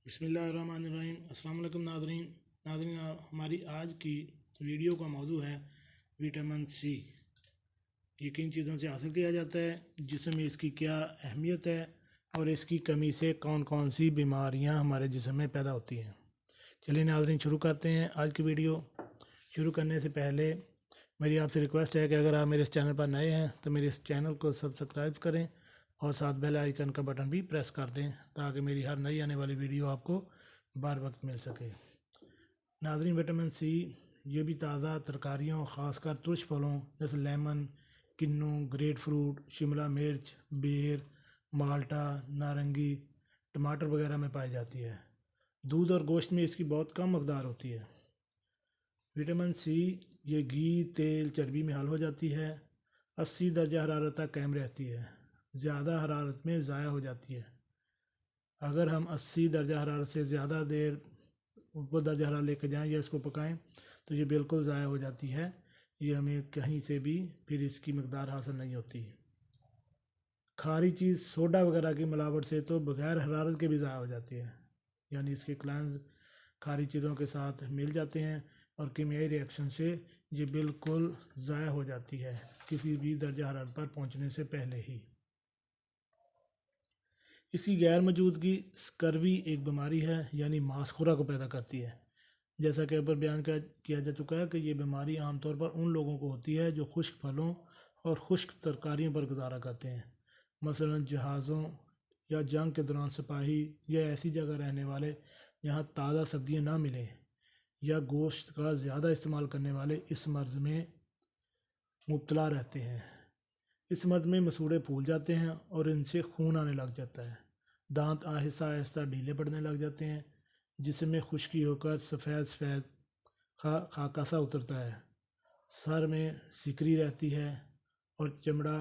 بسم اللہ الرحمن الرحیم۔ السلام علیکم ناظرین، ہماری آج کی ویڈیو کا موضوع ہے وٹامن سی۔ یہ کن چیزوں سے حاصل کیا جاتا ہے، جسم میں اس کی کیا اہمیت ہے اور اس کی کمی سے کون کون سی بیماریاں ہمارے جسم میں پیدا ہوتی ہیں۔ چلیے ناظرین شروع کرتے ہیں آج کی ویڈیو۔ شروع کرنے سے پہلے میری آپ سے ریکویسٹ ہے کہ اگر آپ میرے اس چینل پر نئے ہیں تو میرے اس چینل کو سبسکرائب کریں اور ساتھ بیل آئیکن کا بٹن بھی پریس کر دیں تاکہ میری ہر نئی آنے والی ویڈیو آپ کو بار وقت مل سکے۔ ناظرین، وٹامن سی یہ بھی تازہ ترکاریوں، خاص کر ترش پھلوں جیسے لیمن، کنو، گریٹ فروٹ، شملہ مرچ، بیر، مالٹا، نارنگی، ٹماٹر وغیرہ میں پائی جاتی ہے۔ دودھ اور گوشت میں اس کی بہت کم مقدار ہوتی ہے۔ وٹامن سی یہ گھی، تیل، چربی میں حل ہو جاتی ہے، 80 درجہ حرارت تک قائم رہتی ہے، زیادہ حرارت میں ضائع ہو جاتی ہے۔ اگر ہم 80 درجہ حرارت سے زیادہ دیر اوپر درجہ حرارت لے کے جائیں یا اس کو پکائیں تو یہ بالکل ضائع ہو جاتی ہے۔ یہ ہمیں کہیں سے بھی پھر اس کی مقدار حاصل نہیں ہوتی۔ کھاری چیز سوڈا وغیرہ کی ملاوٹ سے تو بغیر حرارت کے بھی ضائع ہو جاتی ہے، یعنی اس کے کلائنز کھاری چیزوں کے ساتھ مل جاتے ہیں اور کیمیائی ری ایکشن سے یہ بالکل ضائع ہو جاتی ہے کسی بھی درجہ حرارت پر پہنچنے سے پہلے ہی۔ اس کی غیر موجودگی اسکروی ایک بیماری ہے، یعنی ماسخورا کو پیدا کرتی ہے۔ جیسا کہ اوپر بیان کیا جا چکا ہے کہ یہ بیماری عام طور پر ان لوگوں کو ہوتی ہے جو خشک پھلوں اور خشک ترکاریوں پر گزارا کرتے ہیں، مثلا جہازوں یا جنگ کے دوران سپاہی یا ایسی جگہ رہنے والے جہاں تازہ سبزیاں نہ ملیں، یا گوشت کا زیادہ استعمال کرنے والے اس مرض میں مبتلا رہتے ہیں۔ اس مرض میں مسوڑے پھول جاتے ہیں اور ان سے خون آنے لگ جاتا ہے، دانت آہستہ آہستہ ڈھیلے پڑنے لگ جاتے ہیں، جسم میں خشکی ہو کر سفید سفید خاکہ سا اترتا ہے، سر میں سکری رہتی ہے اور چمڑا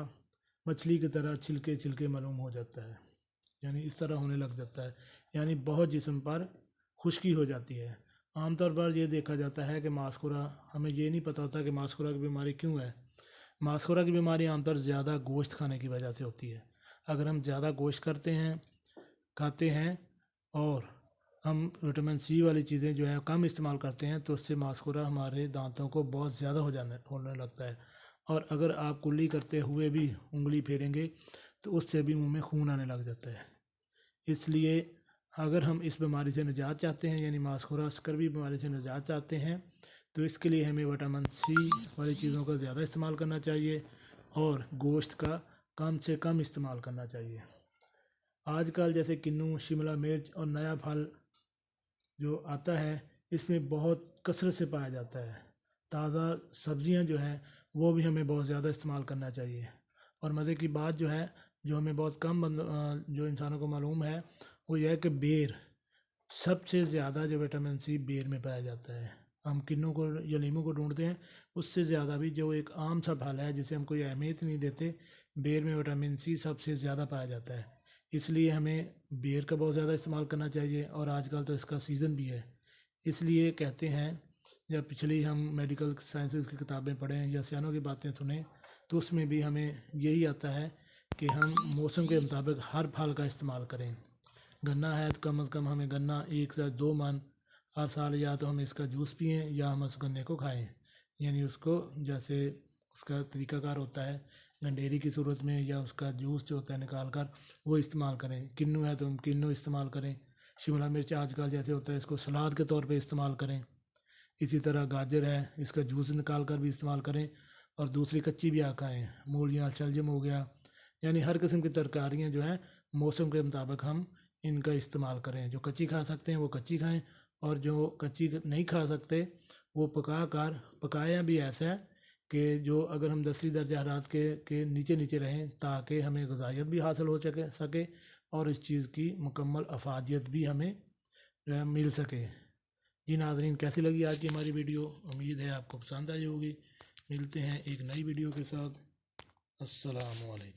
مچھلی کی طرح چھلکے چھلکے معلوم ہو جاتا ہے، یعنی اس طرح ہونے لگ جاتا ہے، یعنی بہت جسم پر خشکی ہو جاتی ہے۔ عام طور پر یہ دیکھا جاتا ہے کہ ماسخورا، ہمیں یہ نہیں پتہ ہوتا کہ ماسخورا کی بیماری کیوں ہے۔ ماسخورا کی بیماری عام طور زیادہ گوشت کھانے کی وجہ سے ہوتی ہے۔ اگر ہم زیادہ گوشت کھاتے ہیں اور ہم وٹامن سی والی چیزیں جو ہے کم استعمال کرتے ہیں تو اس سے ماسخورا ہمارے دانتوں کو بہت زیادہ ہونے لگتا ہے، اور اگر آپ کلی کرتے ہوئے بھی انگلی پھیریں گے تو اس سے بھی منہ میں خون آنے لگ جاتا ہے۔ اس لیے اگر ہم اس بیماری سے نجات چاہتے ہیں، یعنی ماسخورا اسکروی بیماری سے نجات چاہتے ہیں، تو اس کے لیے ہمیں وٹامن سی والی چیزوں کا زیادہ استعمال کرنا چاہیے اور گوشت کا کم سے کم استعمال کرنا چاہیے۔ آج کل جیسے کنو، شملہ مرچ اور نیا پھل جو آتا ہے اس میں بہت کثرت سے پایا جاتا ہے۔ تازہ سبزیاں جو ہیں وہ بھی ہمیں بہت زیادہ استعمال کرنا چاہیے۔ اور مزے کی بات جو ہے، جو ہمیں بہت کم جو انسانوں کو معلوم ہے، وہ یہ ہے کہ بیر، سب سے زیادہ جو وٹامن سی بیر میں پایا جاتا ہے۔ ہم کنوں کو یا لیموں کو ڈھونڈتے ہیں، اس سے زیادہ بھی جو ایک عام سا پھل ہے جسے ہم کوئی اہمیت نہیں دیتے، بیر میں وٹامن سی سب سے زیادہ پایا جاتا ہے۔ اس لیے ہمیں بیر کا بہت زیادہ استعمال کرنا چاہیے، اور آج کل تو اس کا سیزن بھی ہے۔ اس لیے کہتے ہیں، یا پچھلی ہم میڈیکل سائنسز کی کتابیں پڑھیں یا سیانوں کی باتیں سنیں تو اس میں بھی ہمیں یہی آتا ہے کہ ہم موسم کے مطابق ہر پھل کا استعمال کریں۔ گنا ہے تو کم از کم ہمیں گنا 1 سے 2 من ہر سال، یا تو ہم اس کا جوس پئیں یا ہم اس گنے کو کھائیں، یعنی اس کو جیسے اس کا طریقہ کار ہوتا ہے گنڈیری کی صورت میں، یا اس کا جوس جو ہوتا ہے نکال کر وہ استعمال کریں۔ کنو ہے تو ہم کنو استعمال کریں۔ شملہ مرچ آج کل جیسے ہوتا ہے اس کو سلاد کے طور پہ استعمال کریں۔ اسی طرح گاجر ہے، اس کا جوس نکال کر بھی استعمال کریں، اور دوسری کچی بھی کھائیں۔ مولیاں، شلجم ہو گیا، یعنی ہر قسم کی ترکاریاں جو ہیں موسم کے مطابق ہم ان کا استعمال کریں۔ جو کچی کھا سکتے ہیں وہ کچی کھائیں، اور جو کچی نہیں کھا سکتے وہ پکایا بھی ایسا ہے کہ جو اگر ہم 10 درجہ حرارت کے نیچے رہیں تاکہ ہمیں غذائیت بھی حاصل ہو سکے اور اس چیز کی مکمل افادیت بھی ہمیں مل سکے۔ جی ناظرین، کیسی لگی آج کی ہماری ویڈیو؟ امید ہے آپ کو پسند آئی ہوگی۔ ملتے ہیں ایک نئی ویڈیو کے ساتھ۔ السلام علیکم۔